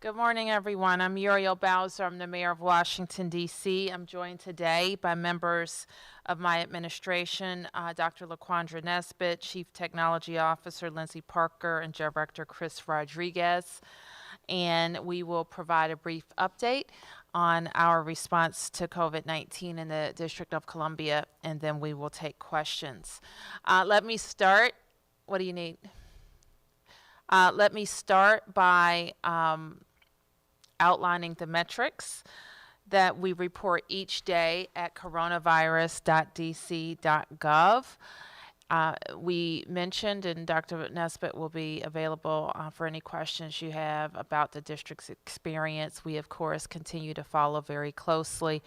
Good morning, everyone. I'm Muriel Bowser. I'm the mayor of Washington, D.C. I'm joined today by members of my administration, Dr. LaQuandra Nesbitt, Chief Technology Officer Lindsay Parker, and Director Chris Rodriguez. And we will provide a brief update on our response to COVID-19 in the District of Columbia, and then we will take questions. Let me start. What do you need? Let me start by outlining the metrics that we report each day at coronavirus.dc.gov. We mentioned, and Dr. Nesbitt will be available for any questions you have about the district's experience. We, of course, continue to follow very closely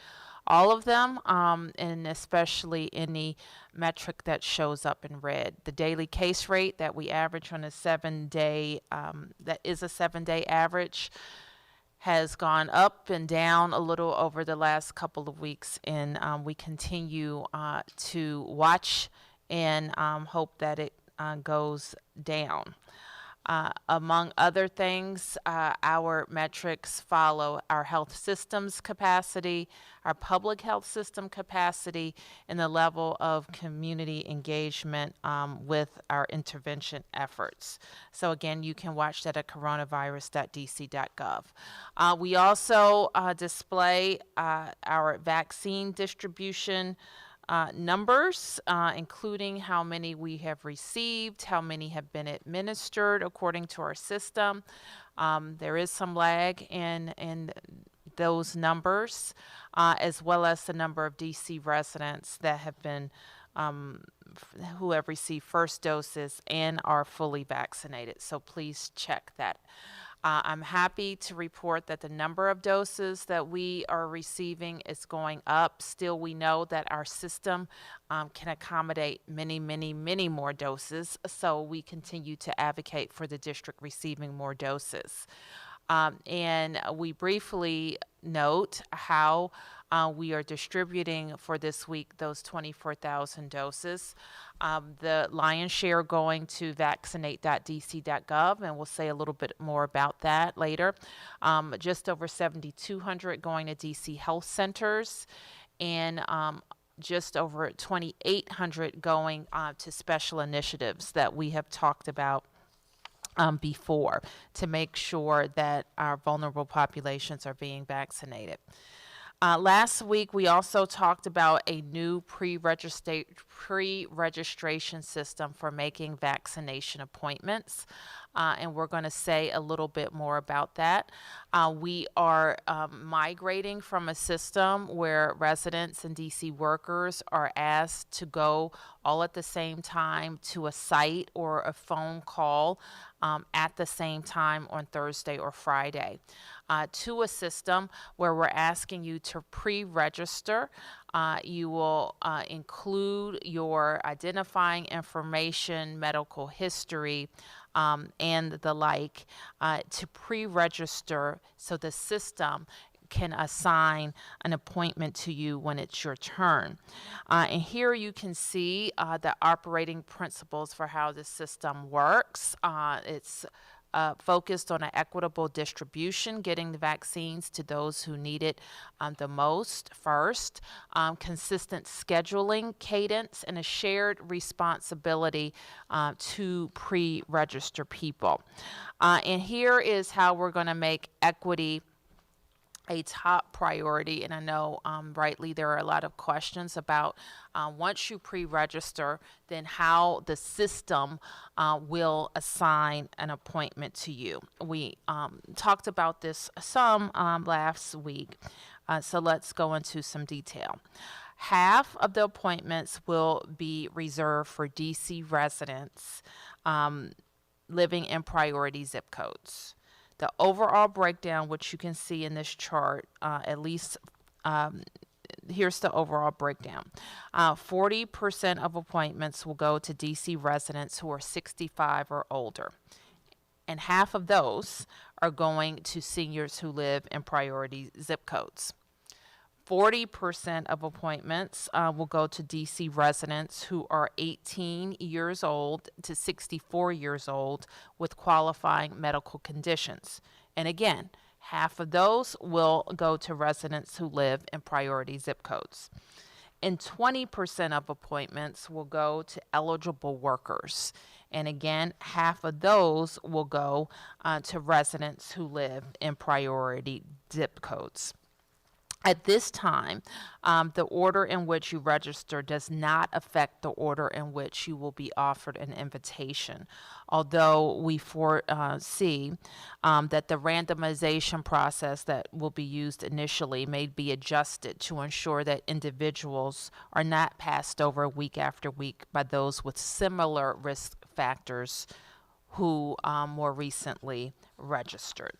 all of them, and especially any metric that shows up in red. The daily case rate that we average on a 7-day, that is a 7-day average, has gone up and down a little over the last couple of weeks, and we continue to watch and hope that it goes down. Among other things, our metrics follow our health systems capacity, our public health system capacity, and the level of community engagement with our intervention efforts. So again, you can watch that at coronavirus.dc.gov. We also display our vaccine distribution numbers, including how many we have received, how many have been administered according to our system. There is some lag in those numbers, as well as the number of DC residents that have been who have received first doses and are fully vaccinated. So please check that. I'm happy to report that the number of doses that we are receiving is going up. Still, we know that our system can accommodate many, many, many more doses, so we continue to advocate for the district receiving more doses. And we briefly note how we are distributing for this week those 24,000 doses. The lion's share going to vaccinate.dc.gov, and we'll say a little bit more about that later. Just over 7,200 going to DC health centers, and just over 2,800 going to special initiatives that we have talked about before, to make sure that our vulnerable populations are being vaccinated. Last week, we also talked about a new pre-registration system for making vaccination appointments, and we're going to say a little bit more about that. We are migrating from a system where residents and DC workers are asked to go all at the same time to a site or a phone call at the same time on Thursday or Friday, to a system where we're asking you to pre-register. You will include your identifying information, medical history, and the like, to pre-register so the system can assign an appointment to you when it's your turn. And here you can see the operating principles for how the system works. It's focused on an equitable distribution, getting the vaccines to those who need it the most first, consistent scheduling cadence, and a shared responsibility to pre-register people. And here is how we're going to make equity a top priority. And I know rightly there are a lot of questions about once you pre-register, then how the system will assign an appointment to you. We talked about this some last week, so let's go into some detail. Half of the appointments will be reserved for DC residents living in priority zip codes. The overall breakdown, which you can see in this chart, at least here's the overall breakdown. 40% of appointments will go to DC residents who are 65 or older, and half of those are going to seniors who live in priority zip codes. 40% of appointments will go to DC residents who are 18 years old to 64 years old with qualifying medical conditions. And again, half of those will go to residents who live in priority zip codes. And 20% of appointments will go to eligible workers. And again, half of those will go to residents who live in priority zip codes. At this time, the order in which you register does not affect the order in which you will be offered an invitation, although we foresee that the randomization process that will be used initially may be adjusted to ensure that individuals are not passed over week after week by those with similar risk factors who more recently registered.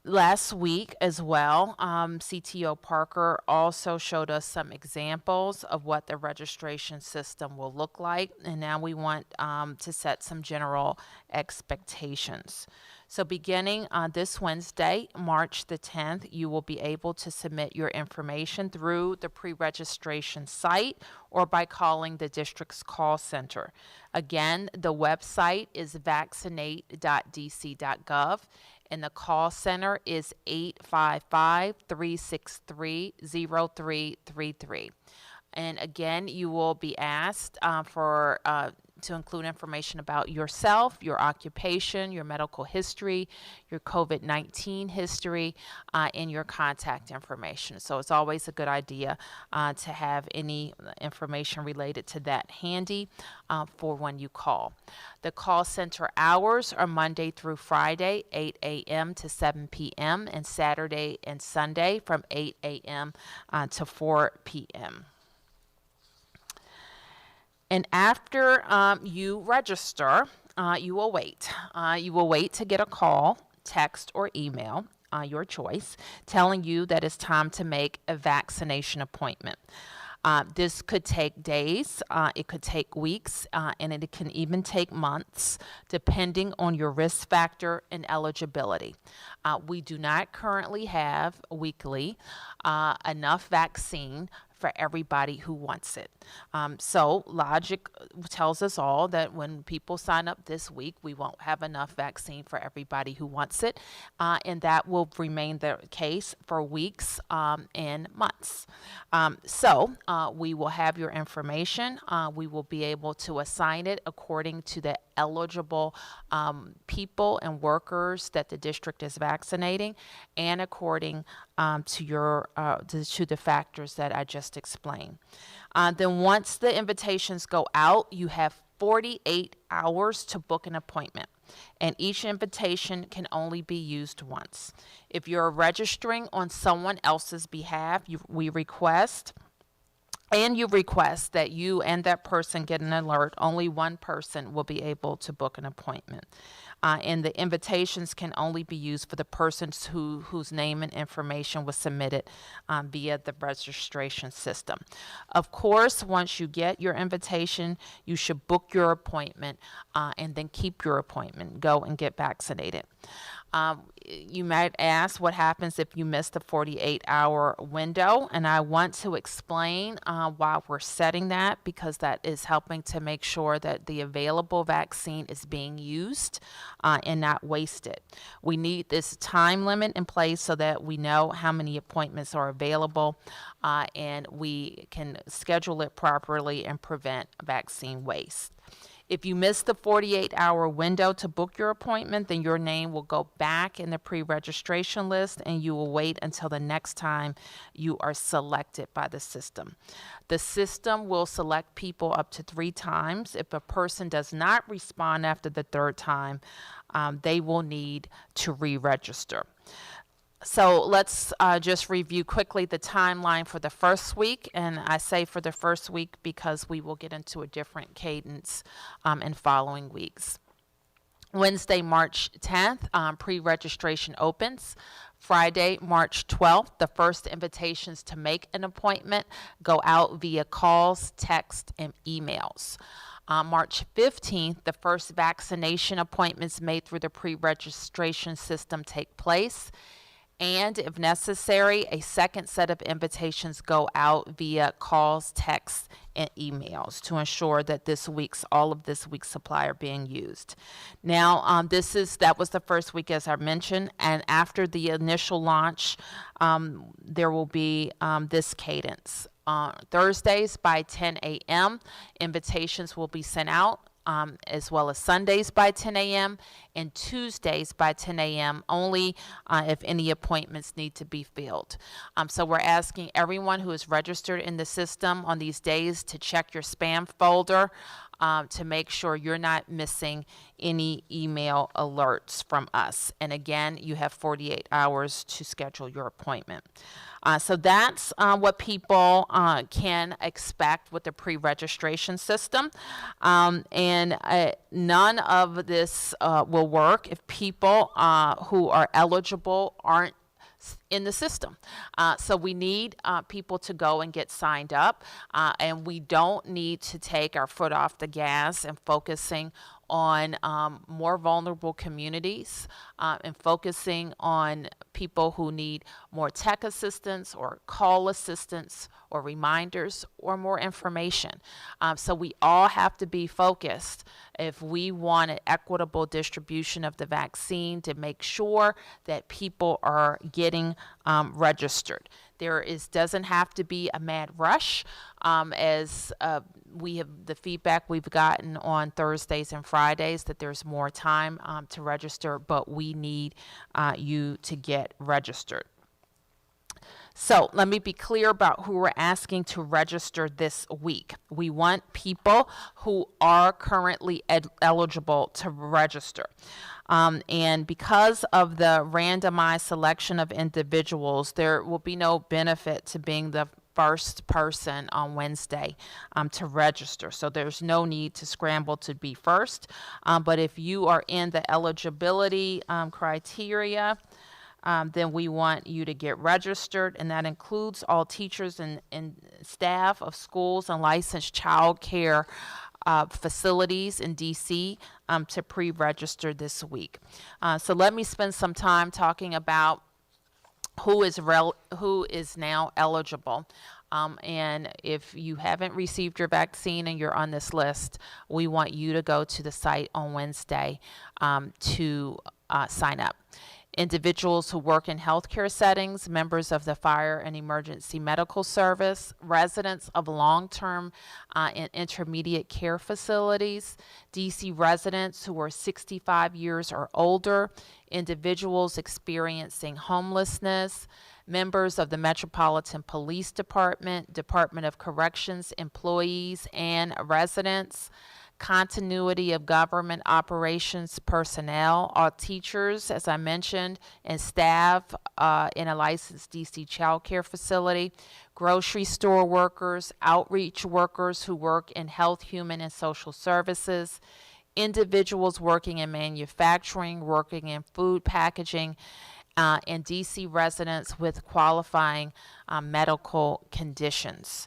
Last week as well, CTO Parker also showed us some examples of what the registration system will look like, and now we want to set some general expectations. So beginning this Wednesday, March the 10th, you will be able to submit your information through the pre-registration site or by calling the district's call center. Again, the website is vaccinate.dc.gov. And the call center is 855-363-0333. And again, you will be asked to include information about yourself, your occupation, your medical history, your COVID-19 history, and your contact information. So it's always a good idea to have any information related to that handy for when you call. The call center hours are Monday through Friday, 8 a.m. to 7 p.m., and Saturday and Sunday from 8 a.m. To 4 p.m. And after you register, you will wait. You will wait to get a call, text, or email, your choice, telling you that it's time to make a vaccination appointment. This could take days, it could take weeks, and it can even take months, depending on your risk factor and eligibility. We do not currently have weekly enough vaccine for everybody who wants it. So logic tells us all that when people sign up this week, we won't have enough vaccine for everybody who wants it, and that will remain the case for weeks and months. So we will have your information. We will be able to assign it according to the eligible people and workers that the district is vaccinating, and according to the factors that I just explained. Then once the invitations go out, you have 48 hours to book an appointment, and each invitation can only be used once. If you're registering on someone else's behalf, we request that you and that person get an alert. Only one person will be able to book an appointment. And the invitations can only be used for the persons whose name and information was submitted via the registration system. Of course, once you get your invitation, you should book your appointment and then keep your appointment. Go and get vaccinated. You might ask what happens if you miss the 48-hour window, and I want to explain why we're setting that, because that is helping to make sure that the available vaccine is being used and not wasted. We need this time limit in place so that we know how many appointments are available and we can schedule it properly and prevent vaccine waste. If you miss the 48-hour window to book your appointment, then your name will go back in the pre-registration list, and you will wait until the next time you are selected by the system. The system will select people up to 3 times. If a person does not respond after the 3rd time, they will need to re-register. So let's just review quickly the timeline for the first week. And I say for the first week because we will get into a different cadence in following weeks. Wednesday, March 10th, pre-registration opens. Friday, March 12th, the first invitations to make an appointment go out via calls, text, and emails. March 15th, the first vaccination appointments made through the pre-registration system take place. And if necessary, a second set of invitations go out via calls, texts, and emails to ensure that all of this week's supply are being used. Now, that was the first week, as I mentioned, and after the initial launch, there will be this cadence. Thursdays by 10 a.m., invitations will be sent out, as well as Sundays by 10 a.m. and Tuesdays by 10 a.m. only if any appointments need to be filled. So we're asking everyone who is registered in the system on these days to check your spam folder to make sure you're not missing any email alerts from us. And again, you have 48 hours to schedule your appointment. So that's what people can expect with the pre-registration system. And none of this will work if people who are eligible aren't in the system. So we need people to go and get signed up, and we don't need to take our foot off the gas and focusing on more vulnerable communities and focusing on people who need more tech assistance or call assistance or reminders or more information. So we all have to be focused if we want an equitable distribution of the vaccine to make sure that people are getting registered. Doesn't have to be a mad rush, as the feedback we've gotten on Thursdays and Fridays that there's more time to register, but we need you to get registered. So let me be clear about who we're asking to register this week. We want people who are currently eligible to register. And because of the randomized selection of individuals, there will be no benefit to being the first person on Wednesday to register. So there's no need to scramble to be first. But if you are in the eligibility criteria, then we want you to get registered, and that includes all teachers and staff of schools and licensed child care facilities in D.C. To pre-register this week. So let me spend some time talking about who is now eligible. And if you haven't received your vaccine and you're on this list, we want you to go to the site on Wednesday to sign up. Individuals who work in healthcare settings, members of the fire and emergency medical service, residents of long-term and intermediate care facilities, DC residents who are 65 years or older, individuals experiencing homelessness, members of the Metropolitan Police Department, Department of Corrections employees and residents, continuity of government operations personnel, all teachers, as I mentioned, and staff in a licensed DC child care facility, grocery store workers, outreach workers who work in health, human, and social services, individuals working in manufacturing, working in food packaging, and DC residents with qualifying medical conditions.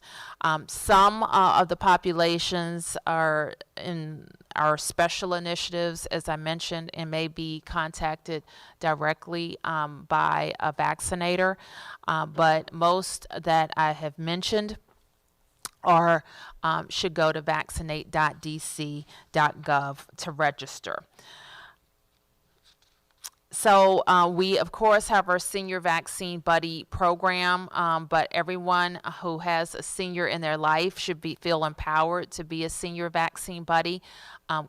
Some of the populations are in our special initiatives, as I mentioned, and may be contacted directly by a vaccinator, but most that I have mentioned should go to vaccinate.dc.gov to register. So we, of course, have our Senior Vaccine Buddy program, but everyone who has a senior in their life should feel empowered to be a Senior Vaccine Buddy.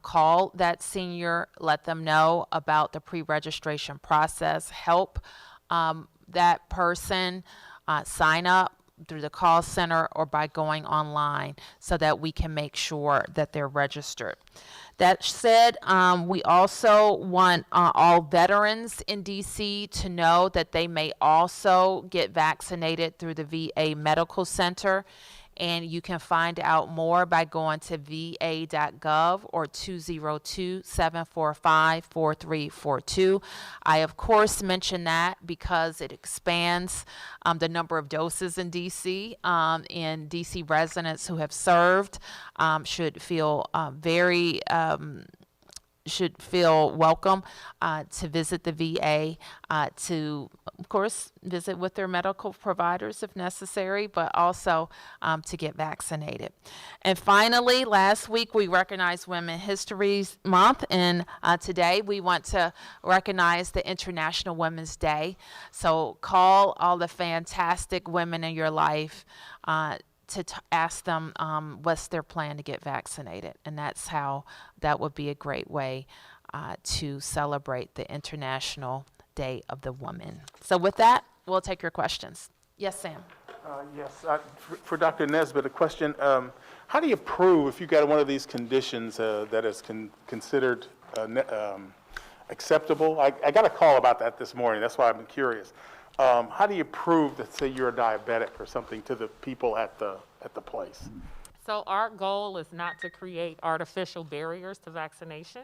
Call that senior, let them know about the pre-registration process, help that person sign up through the call center or by going online so that we can make sure that they're registered. That said, we also want all veterans in DC to know that they may also get vaccinated through the VA Medical Center. And you can find out more by going to va.gov or 202-745-4342. I, of course, mention that because it expands the number of doses in DC, and DC residents who have served should feel welcome to visit the VA to of course, visit with their medical providers if necessary, but also to get vaccinated. And finally, last week we recognized Women's History Month, and today we want to recognize the International Women's Day. So call all the fantastic women in your life to ask them what's their plan to get vaccinated. And that would be a great way to celebrate the International Day of the Woman. So with that, we'll take your questions. Yes, Sam. Yes, for Dr. Nesbitt, a question. How do you prove if you got one of these conditions that is considered acceptable? I got a call about that this morning. That's why I'm curious. How do you prove that, say, you're a diabetic or something to the people at the place? So our goal is not to create artificial barriers to vaccination.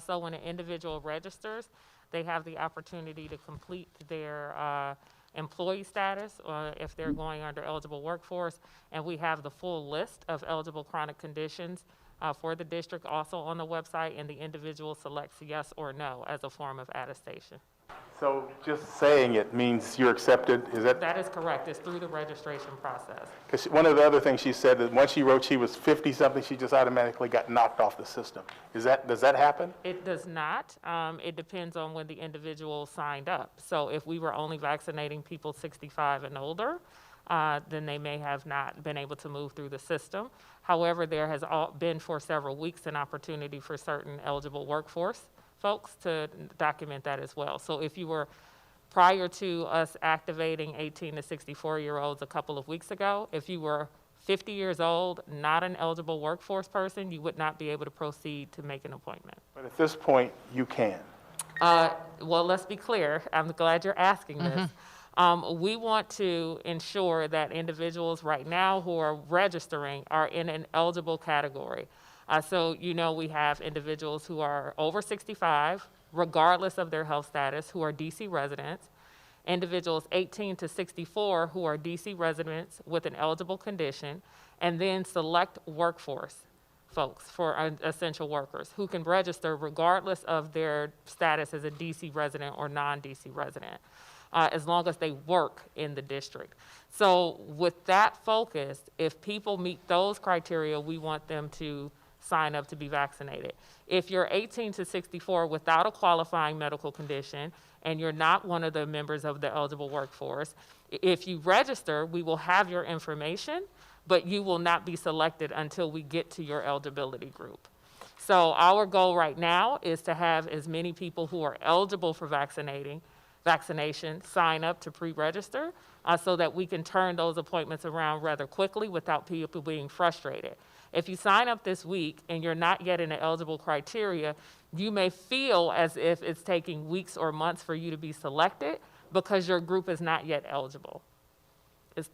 So when an individual registers, they have the opportunity to complete their employee status if they're going under eligible workforce, and we have the full list of eligible chronic conditions for the district also on the website, and the individual selects yes or no as a form of attestation. So just saying it means you're accepted? Is that? That is correct. It's through the registration process. Because one of the other things she said that once she wrote she was 50-something, she just automatically got knocked off the system. Does that happen? It does not. It depends on when the individual signed up. So if we were only vaccinating people 65 and older, then they may have not been able to move through the system. However, there has been for several weeks an opportunity for certain eligible workforce folks to document that as well. So if you were, prior to us activating 18 to 64-year-olds a couple of weeks ago, if you were 50 years old, not an eligible workforce person, you would not be able to proceed to make an appointment. But at this point, you can. Well, let's be clear. I'm glad you're asking this. We want to ensure that individuals right now who are registering are in an eligible category. So, we have individuals who are over 65, regardless of their health status, who are DC residents, individuals 18 to 64 who are DC residents with an eligible condition, and then select workforce folks for essential workers who can register regardless of their status as a DC resident or non-DC resident, as long as they work in the district. So with that focus, if people meet those criteria, we want them to sign up to be vaccinated. If you're 18 to 64 without a qualifying medical condition and you're not one of the members of the eligible workforce, if you register, we will have your information, but you will not be selected until we get to your eligibility group. So our goal right now is to have as many people who are eligible for vaccination sign up to pre-register so that we can turn those appointments around rather quickly without people being frustrated. If you sign up this week and you're not yet in the eligible criteria, you may feel as if it's taking weeks or months for you to be selected because your group is not yet eligible.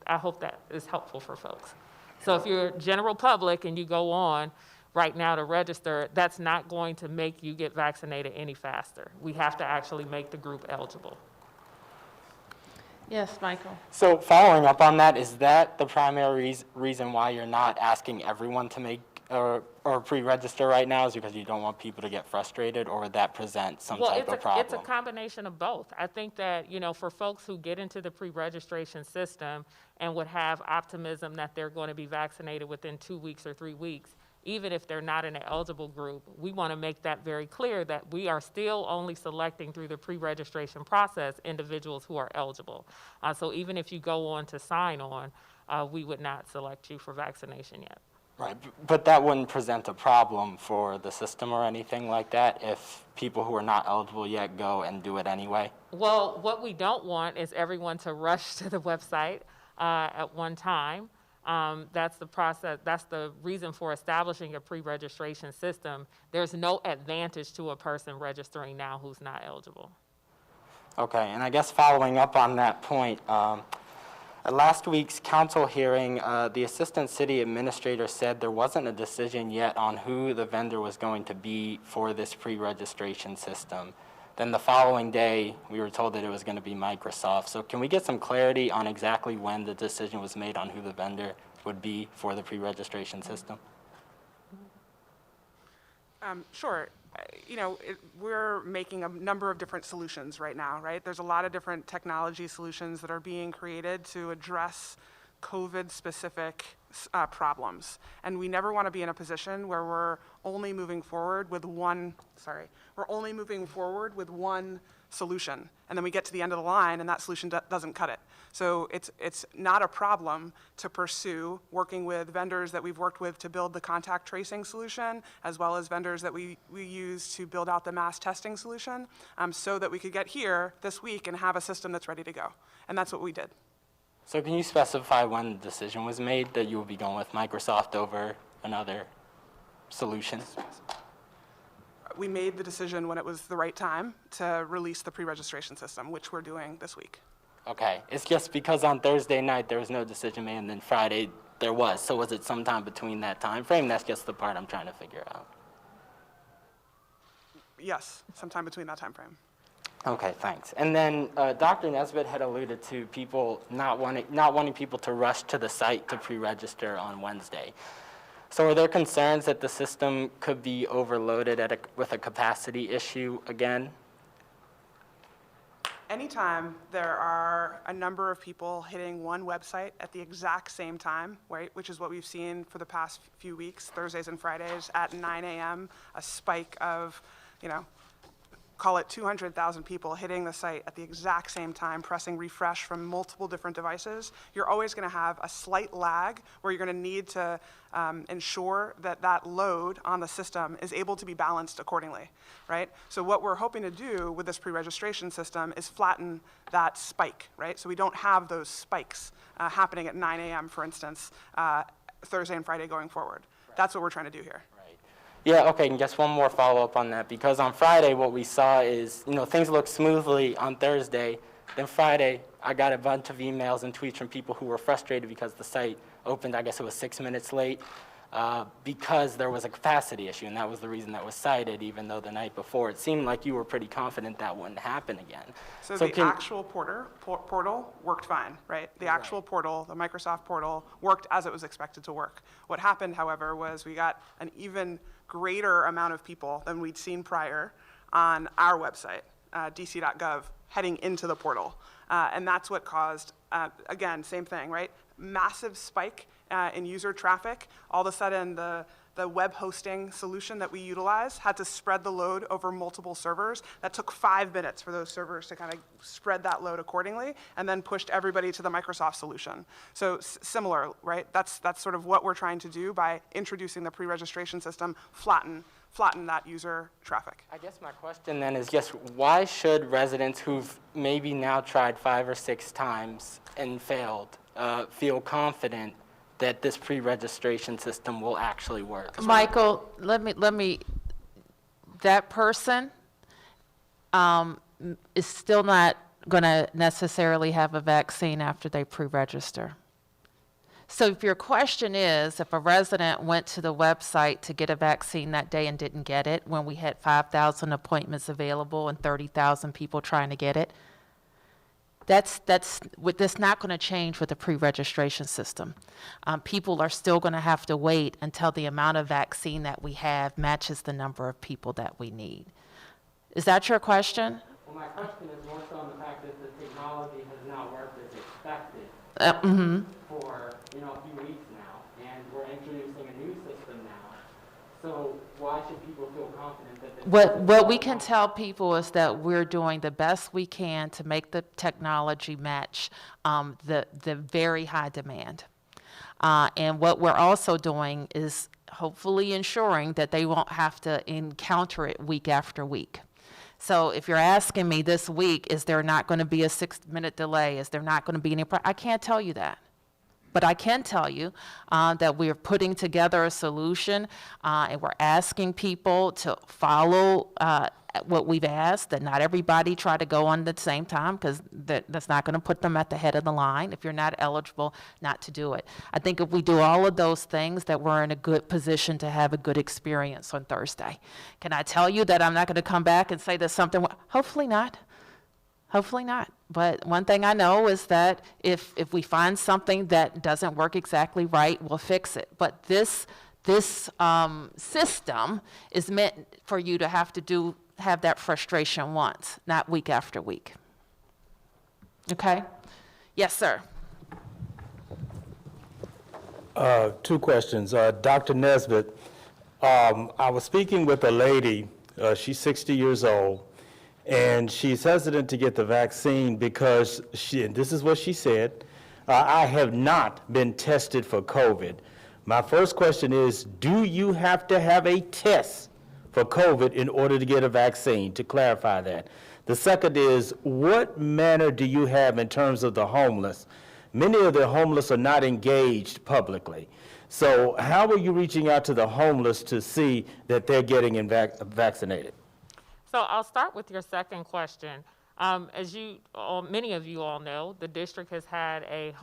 I hope that is helpful for folks. So if you're general public and you go on right now to register, that's not going to make you get vaccinated any faster. We have to actually make the group eligible. Yes, Michael. So following up on that, is that the primary reason why you're not asking everyone to make or pre-register right now, is because you don't want people to get frustrated, or would that present some type of problem? It's a combination of both. I think that, for folks who get into the pre-registration system and would have optimism that they're going to be vaccinated within 2 weeks or 3 weeks, even if they're not in an eligible group, we want to make that very clear that we are still only selecting through the pre-registration process individuals who are eligible. So even if you go on to sign on, we would not select you for vaccination yet. Right, but that wouldn't present a problem for the system or anything like that if people who are not eligible yet go and do it anyway? Well, what we don't want is everyone to rush to the website at one time. That's the process. That's the reason for establishing a pre-registration system. There's no advantage to a person registering now who's not eligible. Okay, and I guess following up on that point, at last week's council hearing, the assistant city administrator said there wasn't a decision yet on who the vendor was going to be for this pre-registration system. Then the following day, we were told that it was going to be Microsoft. So can we get some clarity on exactly when the decision was made on who the vendor would be for the pre-registration system? Sure. we're making a number of different solutions right now, right? There's a lot of different technology solutions that are being created to address COVID-specific problems. And we never want to be in a position where we're only moving forward with one solution. And then we get to the end of the line and that solution doesn't cut it. So it's not a problem to pursue working with vendors that we've worked with to build the contact tracing solution, as well as vendors that we use to build out the mass testing solution, so that we could get here this week and have a system that's ready to go. And that's what we did. So can you specify when the decision was made that you will be going with Microsoft over another solution? We made the decision when it was the right time to release the pre-registration system, which we're doing this week. Okay, it's just because on Thursday night there was no decision made, and then Friday there was. So was it sometime between that time frame? That's just the part I'm trying to figure out. Yes, sometime between that time frame. Okay, thanks. And then Dr. Nesbitt had alluded to people not wanting people to rush to the site to pre-register on Wednesday. So are there concerns that the system could be overloaded with a capacity issue again? Anytime there are a number of people hitting one website at the exact same time, right, which is what we've seen for the past few weeks, Thursdays and Fridays at 9 a.m., a spike of, call it 200,000 people hitting the site at the exact same time, pressing refresh from multiple different devices, you're always going to have a slight lag where you're going to need to ensure that that load on the system is able to be balanced accordingly, right? So what we're hoping to do with this pre-registration system is flatten that spike, right? So we don't have those spikes happening at 9 a.m., for instance, Thursday and Friday going forward. That's what we're trying to do here. Yeah, okay, and just one more follow-up on that, because on Friday what we saw is, things looked smoothly on Thursday. Then Friday, I got a bunch of emails and tweets from people who were frustrated because the site opened, I guess it was 6 minutes late, because there was a capacity issue, and that was the reason that was cited, even though the night before it seemed like you were pretty confident that wouldn't happen again. So the actual portal worked fine, right? The actual portal, the Microsoft portal, worked as it was expected to work. What happened, however, was we got an even greater amount of people than we'd seen prior on our website, dc.gov, heading into the portal. And that's what caused, again, same thing, right? Massive spike in user traffic. All of a sudden, the web hosting solution that we utilize had to spread the load over multiple servers. That took 5 minutes for those servers to kind of spread that load accordingly, and then pushed everybody to the Microsoft solution. So similar, right? That's sort of what we're trying to do by introducing the pre-registration system, flatten that user traffic. I guess my question then is just why should residents who've maybe now tried 5 or 6 times and failed feel confident that this pre-registration system will actually work? Michael, let me, that person is still not going to necessarily have a vaccine after they pre-register. So if your question is, if a resident went to the website to get a vaccine that day and didn't get it, when we had 5,000 appointments available and 30,000 people trying to get it, that's not going to change with the pre-registration system. People are still going to have to wait until the amount of vaccine that we have matches the number of people that we need. Is that your question? Well, my question is more so on the fact that the technology has not worked as expected for a few weeks now, and we're introducing a new system now. So why should people feel confident that what we can tell people is that we're doing the best we can to make the technology match the very high demand. And what we're also doing is hopefully ensuring that they won't have to encounter it week after week. So if you're asking me this week, is there not going to be a 6-minute delay? Is there not going to be any I can't tell you that. But I can tell you that we're putting together a solution and we're asking people to follow what we've asked, that not everybody try to go on at the same time, because that's not going to put them at the head of the line. If you're not eligible, not to do it. I think if we do all of those things, that we're in a good position to have a good experience on Thursday. Can I tell you that I'm not going to come back and say there's something? Hopefully not. Hopefully not. But one thing I know is that if we find something that doesn't work exactly right, we'll fix it. But this this system is meant for you to have that frustration once, not week after week. Okay? Yes, sir. Two questions. Dr. Nesbitt, I was speaking with a lady, she's 60 years old, and she's hesitant to get the vaccine because and this is what she said, I have not been tested for COVID. My first question is, do you have to have a test for COVID in order to get a vaccine, to clarify that? The second is, what manner do you have in terms of the homeless? Many of the homeless are not engaged publicly. So how are you reaching out to the homeless to see that they're getting vaccinated? So I'll start with your second question. As many of you all know, the district has had a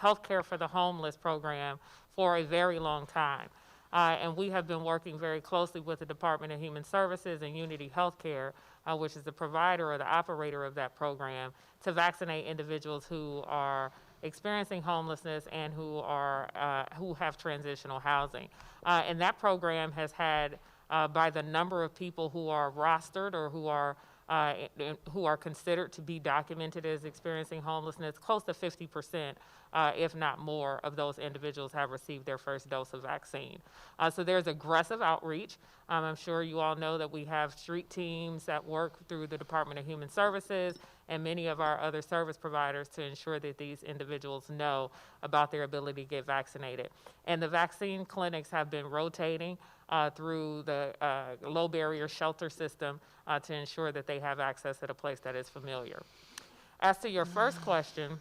healthcare for the homeless program for a very long time. And we have been working very closely with the Department of Human Services and Unity Healthcare, which is the provider or the operator of that program, to vaccinate individuals who are experiencing homelessness and who have transitional housing. And that program has had, by the number of people who are rostered or who are considered to be documented as experiencing homelessness, close to 50%, if not more, of those individuals have received their first dose of vaccine. So there's aggressive outreach. I'm sure you all know that we have street teams that work through the Department of Human Services and many of our other service providers to ensure that these individuals know about their ability to get vaccinated. And the vaccine clinics have been rotating through the low barrier shelter system to ensure that they have access at a place that is familiar. As to your first question,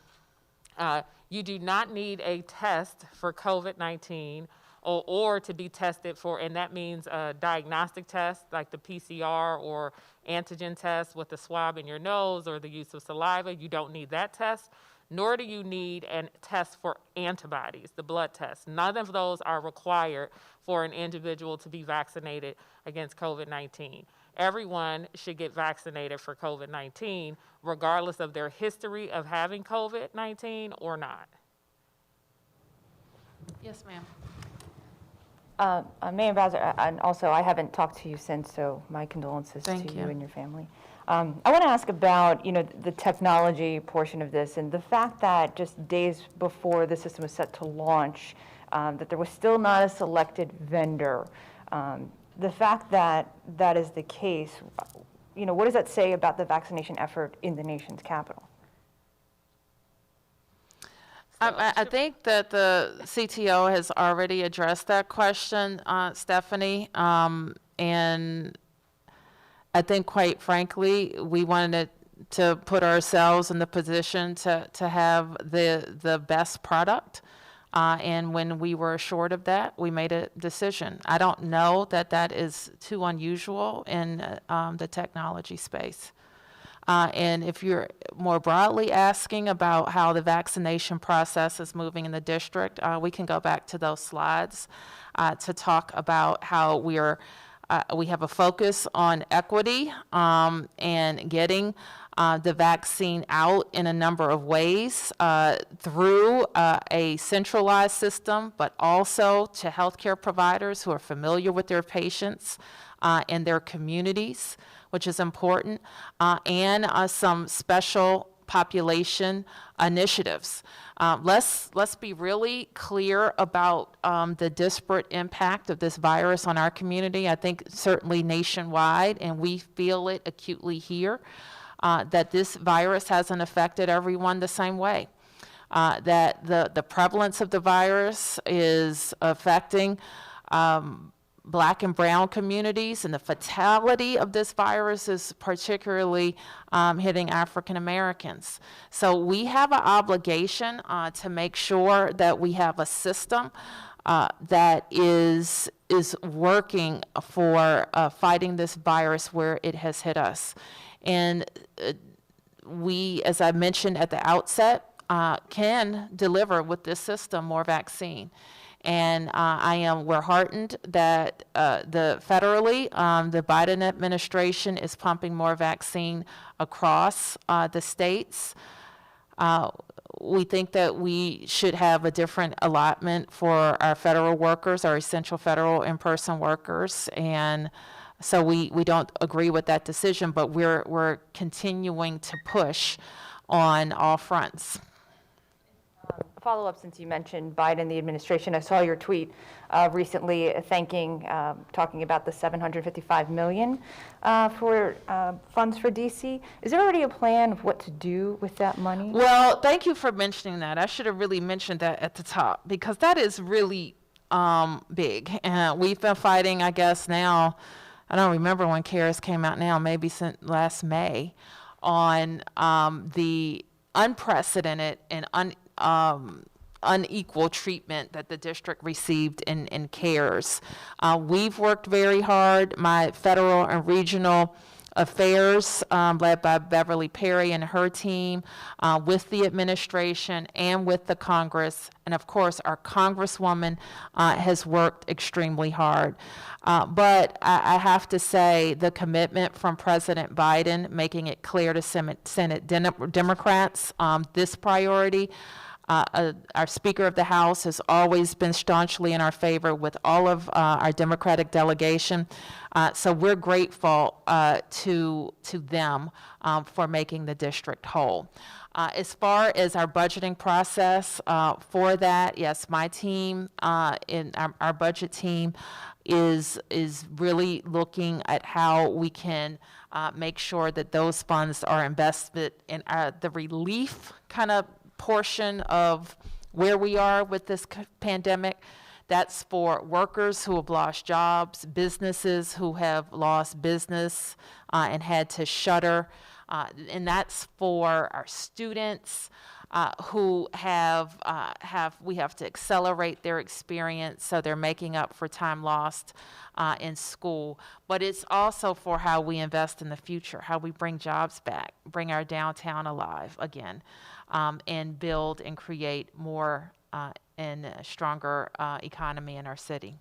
you do not need a test for COVID-19 or to be tested for, and that means a diagnostic test like the PCR or antigen test with the swab in your nose or the use of saliva. You don't need that test, nor do you need a test for antibodies, the blood test. None of those are required for an individual to be vaccinated against COVID-19. Everyone should get vaccinated for COVID-19, regardless of their history of having COVID-19 or not. Yes, ma'am. Mayor Bowser, and also I haven't talked to you since, so my condolences Thank to you. you and your family. I want to ask about, the technology portion of this and the fact that just days before the system was set to launch, that there was still not a selected vendor. The fact that that is the case, what does that say about the vaccination effort in the nation's capital? I think that the CTO has already addressed that question, Stephanie, and I think, quite frankly, we wanted to put ourselves in the position to have the best product, and when we were assured of that, we made a decision. I don't know that that is too unusual in the technology space. And if you're more broadly asking about how the vaccination process is moving in the district, we can go back to those slides to talk about how we have a focus on equity and getting the vaccine out in a number of ways through a centralized system, but also to healthcare providers who are familiar with their patients and their communities, which is important, and some special population initiatives. Let's be really clear about the disparate impact of this virus on our community. I think certainly nationwide, and we feel it acutely here, that this virus hasn't affected everyone the same way. That the prevalence of the virus is affecting Black and brown communities, and the fatality of this virus is particularly hitting African Americans. So we have an obligation to make sure that we have a system that is working for fighting this virus where it has hit us. And we, as I mentioned at the outset, can deliver with this system more vaccine. And we're heartened that the Biden administration is pumping more vaccine across the states. We think that we should have a different allotment for our federal workers, our essential federal in-person workers, and so we don't agree with that decision, but we're continuing to push on all fronts. Follow-up, since you mentioned Biden, the administration, I saw your tweet recently talking about the $755 million for funds for DC. Is there already a plan of what to do with that money? Well, thank you for mentioning that. I should have really mentioned that at the top, because that is really big. And we've been fighting, I guess now, I don't remember when CARES came out now, maybe since last May, on the unprecedented and unequal treatment that the district received in CARES. We've worked very hard. My federal and regional affairs, led by Beverly Perry and her team, with the administration and with the Congress. And of course, our Congresswoman has worked extremely hard. But I have to say the commitment from President Biden, making it clear to Senate Democrats, this priority, our Speaker of the House has always been staunchly in our favor with all of our Democratic delegation. So we're grateful to them for making the district whole. As far as our budgeting process for that, yes, my team, in our budget team, is really looking at how we can make sure that those funds are invested in the relief kind of portion of where we are with this pandemic. That's for workers who have lost jobs, businesses who have lost business and had to shutter, and that's for our students who we have to accelerate their experience so they're making up for time lost in school. But it's also for how we invest in the future, how we bring jobs back, bring our downtown alive again, and build and create more and a stronger economy in our city.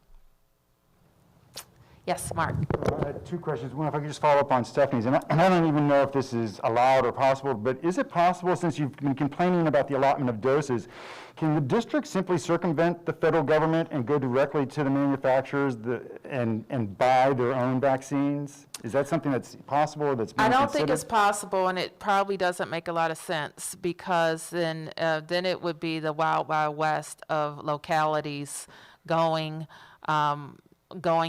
Yes, Mark. I had two questions. One, if I could just follow up on Stephanie's, and I don't even know if this is allowed or possible, but is it possible, since you've been complaining about the allotment of doses, can the district simply circumvent the federal government and go directly to the manufacturers and buy their own vaccines? Is that something that's possible or that's being I don't considered? think it's possible, and it probably doesn't make a lot of sense, because then it would be the wild, wild west of localities going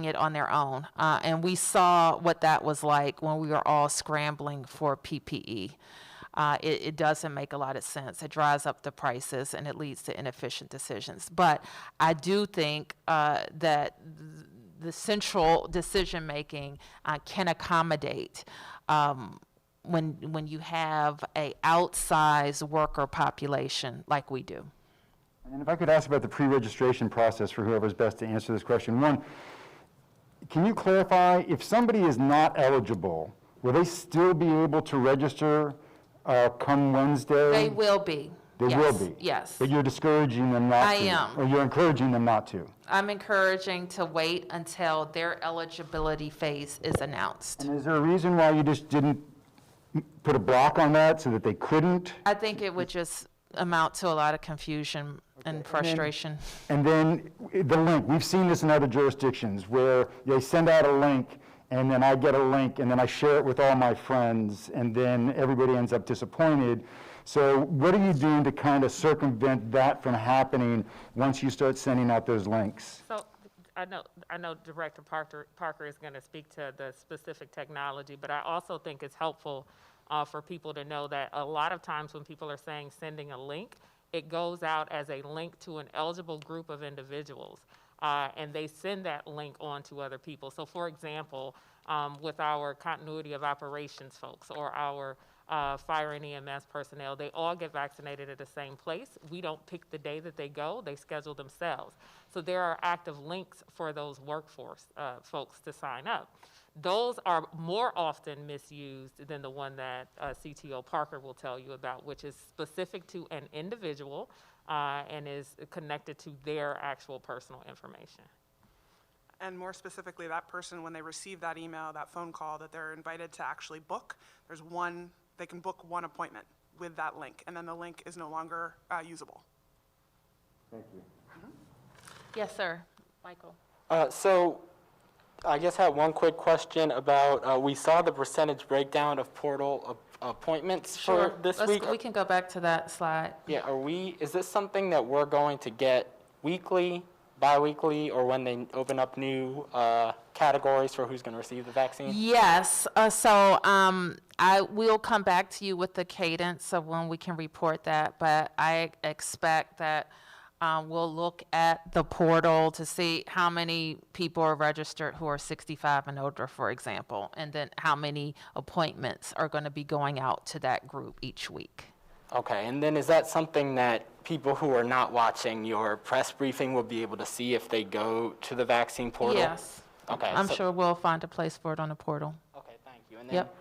it on their own. And we saw what that was like when we were all scrambling for PPE. It doesn't make a lot of sense. It drives up the prices and it leads to inefficient decisions. But I do think that the central decision-making can accommodate when you have a outsized worker population like we do. And if I could ask about the pre-registration process for whoever's best to answer this question. One, can you clarify, if somebody is not eligible, will they still be able to register come Wednesday? They will be. They Yes, will be? yes. But you're discouraging them not to? I am. Or you're encouraging them not to? I'm encouraging to wait until their eligibility phase is announced. And is there a reason why you just didn't put a block on that so that they couldn't? I think it would just amount to a lot of confusion and frustration. And then the link, we've seen this in other jurisdictions where they send out a link and then I get a link and then I share it with all my friends and then everybody ends up disappointed. So what are you doing to kind of circumvent that from happening once you start sending out those links? So I know Director Parker is going to speak to the specific technology, but I also think it's helpful for people to know that a lot of times when people are saying sending a link, it goes out as a link to an eligible group of individuals, and they send that link on to other people. So for example, with our continuity of operations folks or our fire and EMS personnel, they all get vaccinated at the same place. We don't pick the day that they go, they schedule themselves. So there are active links for those workforce folks to sign up. Those are more often misused than the one that CTO Parker will tell you about, which is specific to an individual and is connected to their actual personal information. And more specifically, that person, when they receive that email, that phone call, that they're invited to actually book, there's one they can book one appointment with that link, and then the link is no longer usable. Thank you. Yes, sir. Michael. So I guess I have one quick question about, we saw the percentage breakdown of portal appointments for this week. We can go back to that slide. Yeah, is this something that we're going to get weekly, bi-weekly, or when they open up new categories for who's going to receive the vaccine? Yes, I will come back to you with the cadence of when we can report that, but I expect that we'll look at the portal to see how many people are registered who are 65 and older, for example, and then how many appointments are going to be going out to that group each week. Okay, and then is that something that people who are not watching your press briefing will be able to see if they go to the vaccine portal? Yes. Okay. I'm sure we'll find a place for it on the portal. Okay, thank you. And then, Yep.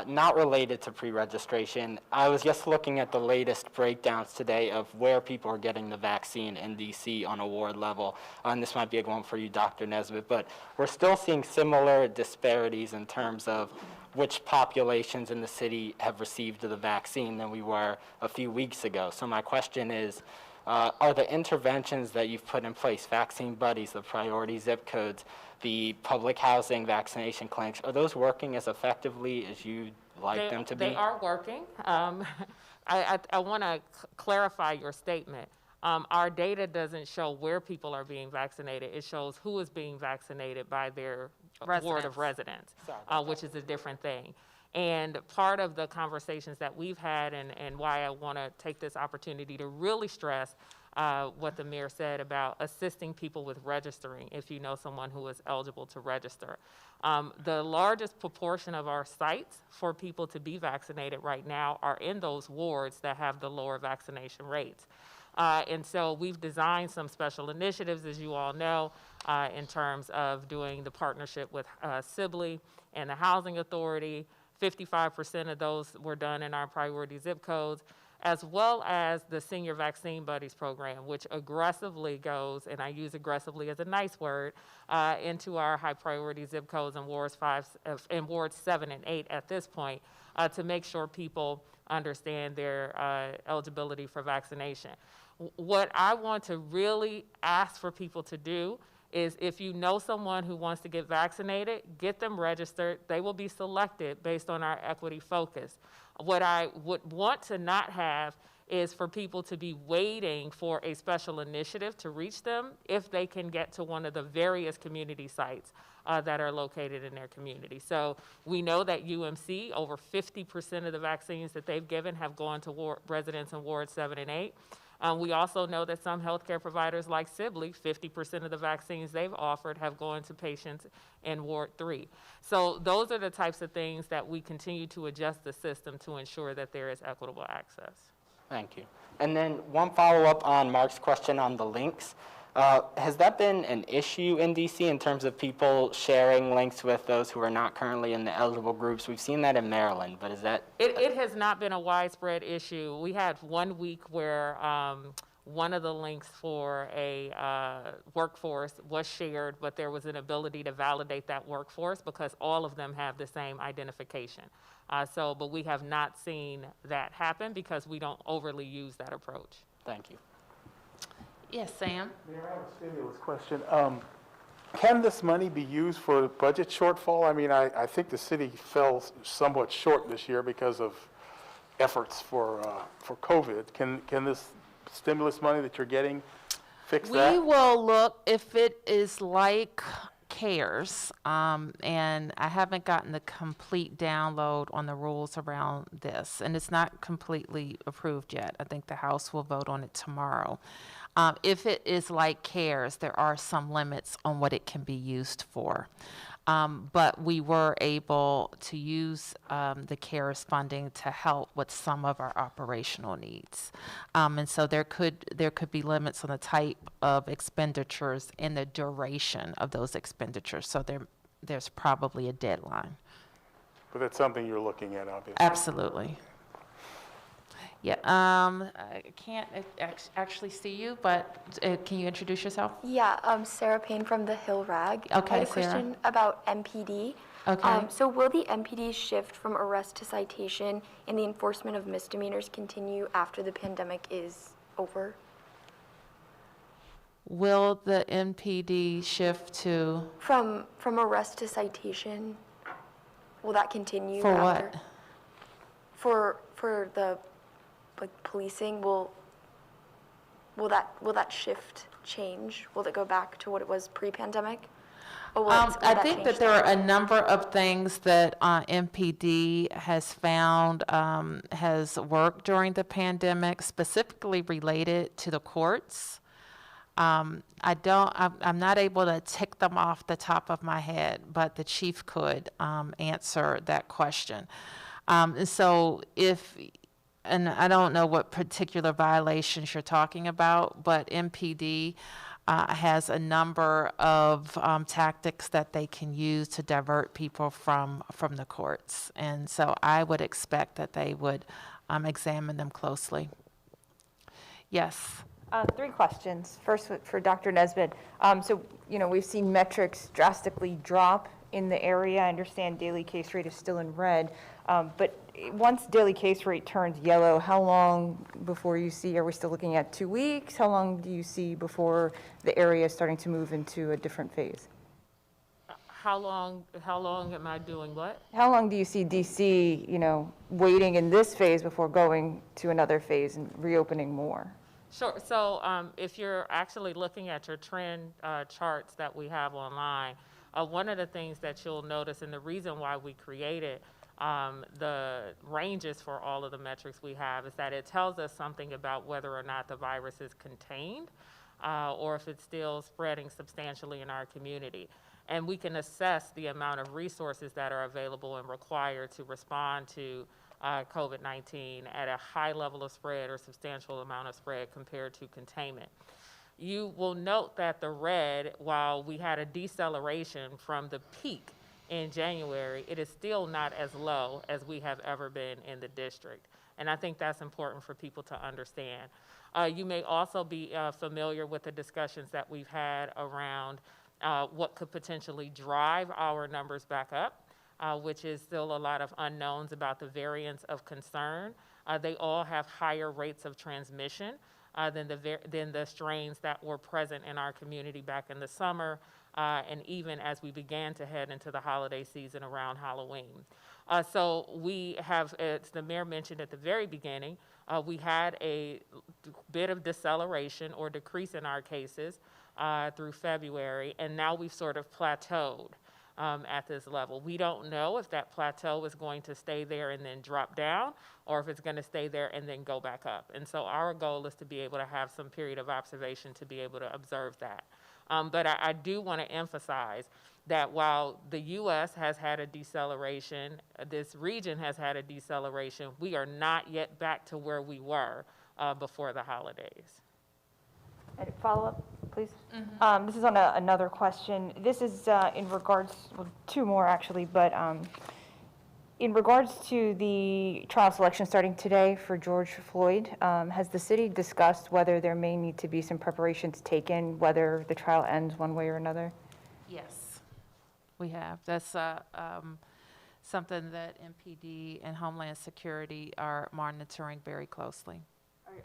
not related to pre-registration, I was just looking at the latest breakdowns today of where people are getting the vaccine in D.C. on a ward level. And this might be a good one for you, Dr. Nesbitt, but we're still seeing similar disparities in terms of which populations in the city have received the vaccine than we were a few weeks ago. So my question is, are the interventions that you've put in place, vaccine buddies, the priority zip codes, the public housing vaccination clinics, are those working as effectively as you'd like them to be? They are working. I want to clarify your statement. Our data doesn't show where people are being vaccinated. It shows who is being vaccinated by their ward of residence, which is a different thing. And part of the conversations that we've had and why I want to take this opportunity to really stress what the mayor said about assisting people with registering if you know someone who is eligible to register. The largest proportion of our sites for people to be vaccinated right now are in those wards that have the lower vaccination rates. And so we've designed some special initiatives, as you all know, in terms of doing the partnership with Sibley and the Housing Authority. 55% of those were done in our priority zip codes, as well as the Senior Vaccine Buddies program, which aggressively goes, and I use aggressively as a nice word, into our high priority zip codes in wards 7 and 8 at this point, to make sure people understand their eligibility for vaccination. What I want to really ask for people to do is if you know someone who wants to get vaccinated, get them registered. They will be selected based on our equity focus. What I would want to not have is for people to be waiting for a special initiative to reach them if they can get to one of the various community sites that are located in their community. So we know that UMC, over 50% of the vaccines that they've given have gone to residents in wards 7 and 8. We also know that some healthcare providers like Sibley, 50% of the vaccines they've offered have gone to patients in Ward 3. So those are the types of things that we continue to adjust the system to ensure that there is equitable access. Thank you. And then one follow-up on Mark's question on the links. Has that been an issue in D.C. in terms of people sharing links with those who are not currently in the eligible groups? We've seen that in Maryland, but is that? It has not been a widespread issue. We had 1 week where one of the links for a workforce was shared, but there was an ability to validate that workforce because all of them have the same identification. But we have not seen that happen because we don't overly use that approach. Thank you. Yes, Sam? Mayor, I have a stimulus question. Can this money be used for the budget shortfall? I mean, I think the city fell somewhat short this year because of efforts for COVID. Can this stimulus money that you're getting fix that? We will look if it is like CARES, and I haven't gotten the complete download on the rules around this, and it's not completely approved yet. I think the House will vote on it tomorrow. If it is like CARES, there are some limits on what it can be used for. But we were able to use the CARES funding to help with some of our operational needs. And so there could be limits on the type of expenditures and the duration of those expenditures. So there's probably a deadline. But that's something you're looking at, obviously. Absolutely. Yeah, I can't actually see you, but can you introduce yourself? Yeah, Sarah Payne from the Hill Rag. Okay, I had a Sarah. question about MPD. Okay. So will the MPD shift from arrest to citation and the enforcement of misdemeanors continue after the pandemic is over? Will the MPD shift to, From arrest to citation, will that continue for after? what? For the, like, policing, will that shift change? Will it go back to what it was pre-pandemic? Or will will I that think change that there are a things? number of things that MPD has found has worked during the pandemic, specifically related to the courts. I'm not able to tick them off the top of my head, but the chief could answer that question. And so and I don't know what particular violations you're talking about, but MPD has a number of tactics that they can use to divert people from the courts. And so I would expect that they would examine them closely. Yes. 3 questions. First, for Dr. Nesbitt. So, we've seen metrics drastically drop in the area. I understand daily case rate is still in red. But once daily case rate turns yellow, how long before you see, are we still looking at 2 weeks? How long do you see before the area is starting to move into a different phase? How long am I doing what? How long do you see DC, waiting in this phase before going to another phase and reopening more? Sure. So if you're actually looking at your trend charts that we have online, one of the things that you'll notice, and the reason why we created the ranges for all of the metrics we have, is that it tells us something about whether or not the virus is contained or if it's still spreading substantially in our community. And we can assess the amount of resources that are available and required to respond to COVID-19 at a high level of spread or substantial amount of spread compared to containment. You will note that the red, while we had a deceleration from the peak in January, it is still not as low as we have ever been in the district. And I think that's important for people to understand. You may also be familiar with the discussions that we've had around what could potentially drive our numbers back up. Which is still a lot of unknowns about the variants of concern. They all have higher rates of transmission than the strains that were present in our community back in the summer, and even as we began to head into the holiday season around Halloween. So we have, as the mayor mentioned at the very beginning, we had a bit of deceleration or decrease in our cases through February, and now we've sort of plateaued. At this level. We don't know if that plateau is going to stay there and then drop down, or if it's going to stay there and then go back up. And so our goal is to be able to have some period of observation to be able to observe that. But I do want to emphasize that while the U.S. has had a deceleration, this region has had a deceleration, we are not yet back to where we were before the holidays. And follow-up, please? This is on another question. This is in regards, well, 2 more actually, but in regards to the trial selection starting today for George Floyd, has the city discussed whether there may need to be some preparations taken, whether the trial ends one way or another? Yes, we have. That's something that MPD and Homeland Security are monitoring very closely.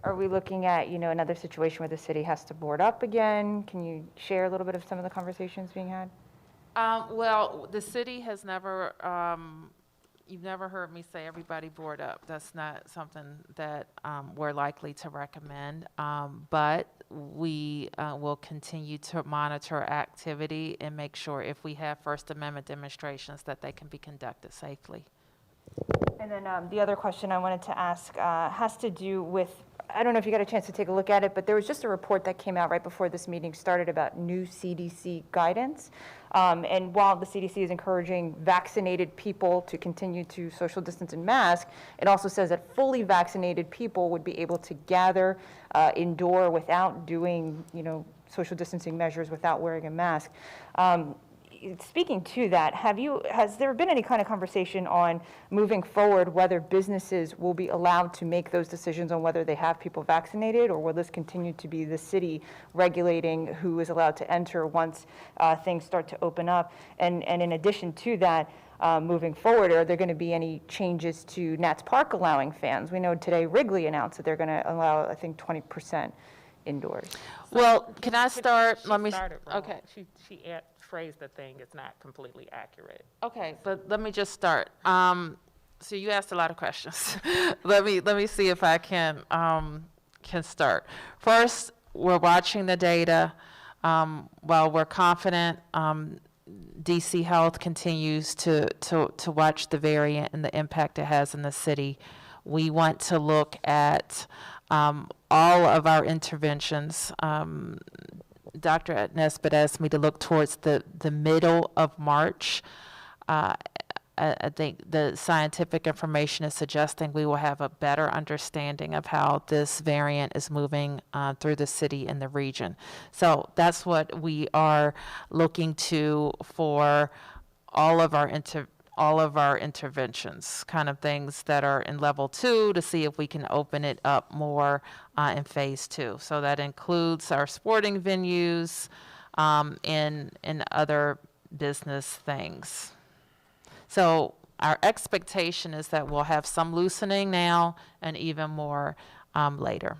Are we looking at, another situation where the city has to board up again? Can you share a little bit of some of the conversations being had? Well, the city has never, you've never heard me say everybody board up. That's not something that we're likely to recommend. But we will continue to monitor activity and make sure if we have First Amendment demonstrations that they can be conducted safely. And then the other question I wanted to ask has to do with, I don't know if you got a chance to take a look at it, but there was just a report that came out right before this meeting started about new CDC guidance. And while the CDC is encouraging vaccinated people to continue to social distance and mask, it also says that fully vaccinated people would be able to gather indoor without doing, social distancing measures, without wearing a mask. Speaking to that, has there been any kind of conversation on moving forward whether businesses will be allowed to make those decisions on whether they have people vaccinated, or will this continue to be the city regulating who is allowed to enter once things start to open up? And in addition to that, moving forward? Are there going to be any changes to Nats Park allowing fans? We know today Wrigley announced that they're going to allow, I think, 20% indoors. Well, can I start? She Let me, started wrong. okay. She phrased the thing, it's not completely accurate. Okay, but let me just start. So you asked a lot of questions. Let me see if I can start. First, we're watching the data. While we're confident, DC Health continues to watch the variant and the impact it has in the city. We want to look at all of our interventions. Dr. Nesbitt asked me to look towards the middle of March. I think the scientific information is suggesting we will have a better understanding of how this variant is moving through the city and the region. So that's what we are looking to for all of our interventions, kind of things that are in level 2 to see if we can open it up more in phase 2. So that includes our sporting venues and other business things. So our expectation is that we'll have some loosening now and even more later.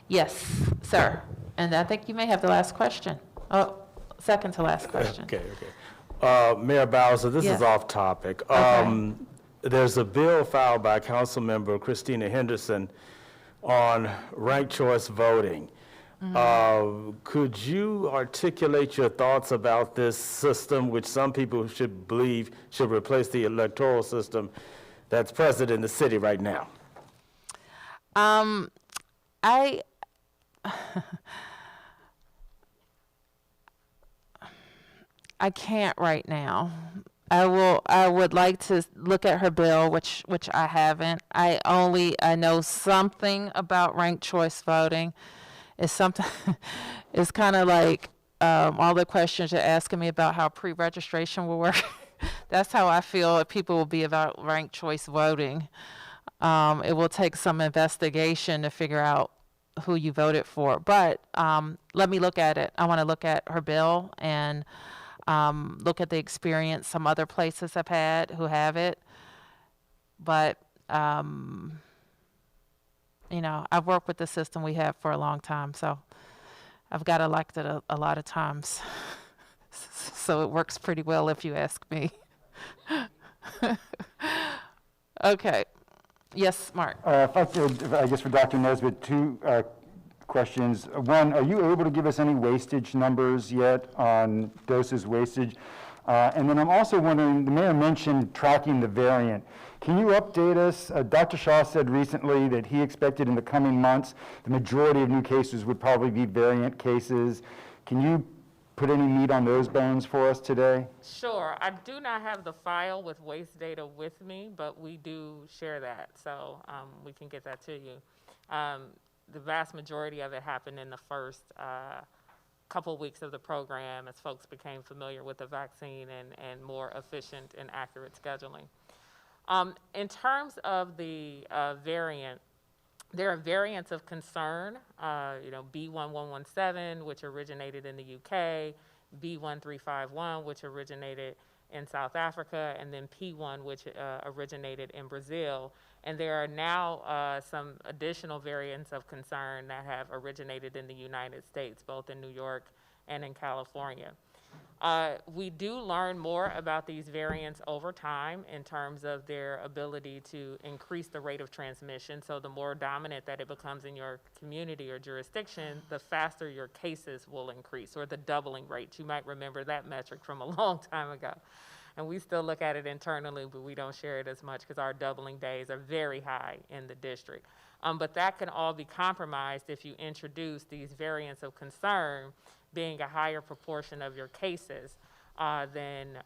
Yes, sir. And I think you may have the last question. Oh, second to last question. Okay. Mayor Bowser, this is off topic. Okay. There's a bill filed by Councilmember Christina Henderson on ranked choice voting. Could you articulate your thoughts about this system, which some people should believe should replace the electoral system that's present in the city right now? I can't right now. I would like to look at her bill, which I haven't. I know something about ranked choice voting. It's something, it's kind of like all the questions you're asking me about how pre-registration will work. That's how I feel people will be about ranked choice voting. It will take some investigation to figure out who you voted for. But let me look at it. I want to look at her bill and look at the experience some other places have had who have it. But I've worked with the system we have for a long time, so I've got elected a lot of times. So it works pretty well if you ask me. Okay. Yes, Mark. If I could, I guess for Dr. Nesbitt, two questions. One, are you able to give us any wastage numbers yet on doses wastage? And then I'm also wondering, the mayor mentioned tracking the variant. Can you update us? Dr. Shaw said recently that he expected in the coming months the majority of new cases would probably be variant cases. Can you put any meat on those bones for us today? Sure. I do not have the file with waste data with me, but we do share that, so we can get that to you. The vast majority of it happened in the first couple weeks of the program as folks became familiar with the vaccine and more efficient and accurate scheduling. In terms of the variant, there are variants of concern, B1117, which originated in the UK, B1351, which originated in South Africa, and then P1, which originated in Brazil. And there are now some additional variants of concern that have originated in the United States, both in New York and in California. We do learn more about these variants over time in terms of their ability to increase the rate of transmission. So the more dominant that it becomes in your community or jurisdiction, the faster your cases will increase, or the doubling rate. You might remember that metric from a long time ago. And we still look at it internally, but we don't share it as much because our doubling days are very high in the district. But that can all be compromised if you introduce these variants of concern being a higher proportion of your cases than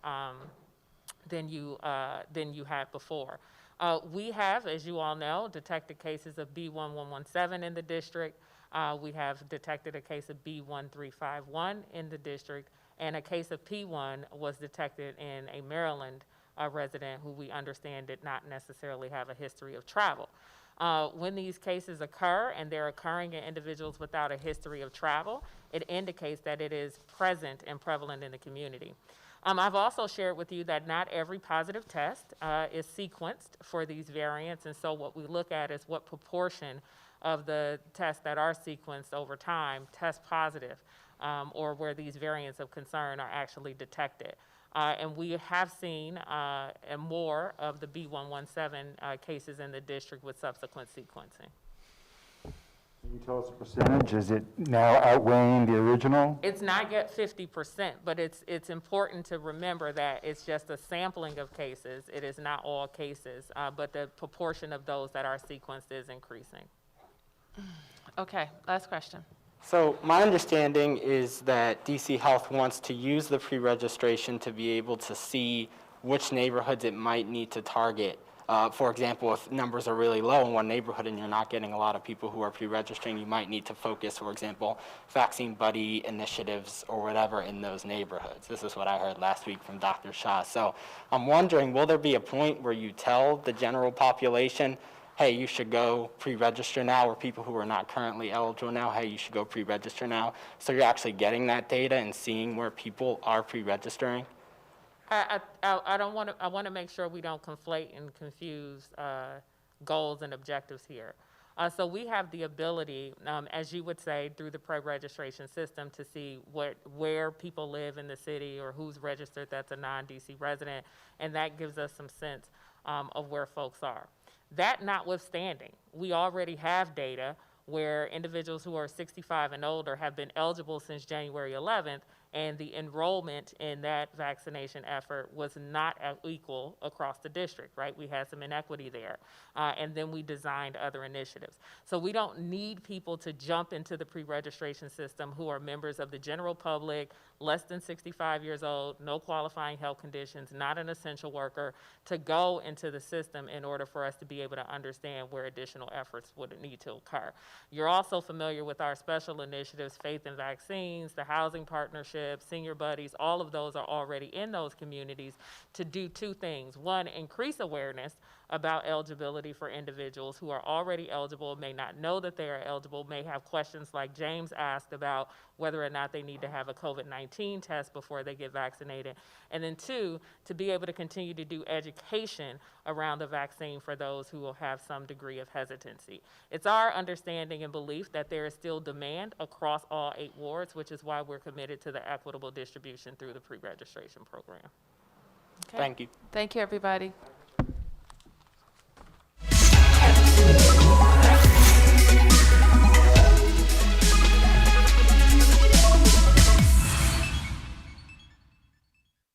you had before. We have, as you all know, detected cases of B1117 in the district. We have detected a case of B1351 in the district, and a case of P1 was detected in a Maryland resident who we understand did not necessarily have a history of travel. When these cases occur, and they're occurring in individuals without a history of travel, it indicates that it is present and prevalent in the community. I've also shared with you that not every positive test is sequenced for these variants, and so what we look at is what proportion of the tests that are sequenced over time test positive, or where these variants of concern are actually detected. And we have seen more of the B117 cases in the district with subsequent sequencing. Can you tell us a percentage? Is it now outweighing the original? It's not yet 50%, but it's important to remember that it's just a sampling of cases. It is not all cases, but the proportion of those that are sequenced is increasing. Okay, last question. So my understanding is that DC Health wants to use the pre-registration to be able to see which neighborhoods it might need to target. For example, if numbers are really low in one neighborhood and you're not getting a lot of people who are pre-registering, you might need to focus, for example, vaccine buddy initiatives or whatever in those neighborhoods. This is what I heard last week from Dr. Shah. So I'm wondering, will there be a point where you tell the general population, hey, you should go pre-register now, or people who are not currently eligible now, hey, you should go pre-register now, so you're actually getting that data and seeing where people are pre-registering? I want to make sure we don't conflate and confuse goals and objectives here. So we have the ability, as you would say, through the pre-registration system to see where people live in the city or who's registered that's a non-DC resident, and that gives us some sense of where folks are. That notwithstanding, we already have data where individuals who are 65 and older have been eligible since January 11th, and the enrollment in that vaccination effort was not equal across the district, right? We had some inequity there. And then we designed other initiatives. So we don't need people to jump into the pre-registration system who are members of the general public, less than 65 years old, no qualifying health conditions, not an essential worker, to go into the system in order for us to be able to understand where additional efforts would need to occur. You're also familiar with our special initiatives, Faith in Vaccines, the Housing Partnership, Senior Buddies. All of those are already in those communities to do two things. One, increase awareness about eligibility for individuals who are already eligible, may not know that they are eligible, may have questions like James asked about whether or not they need to have a COVID-19 test before they get vaccinated. And then two, to be able to continue to do education around the vaccine for those who will have some degree of hesitancy. It's our understanding and belief that there is still demand across all 8 wards, which is why we're committed to the equitable distribution through the pre-registration program. Okay. Thank you. Thank you, everybody.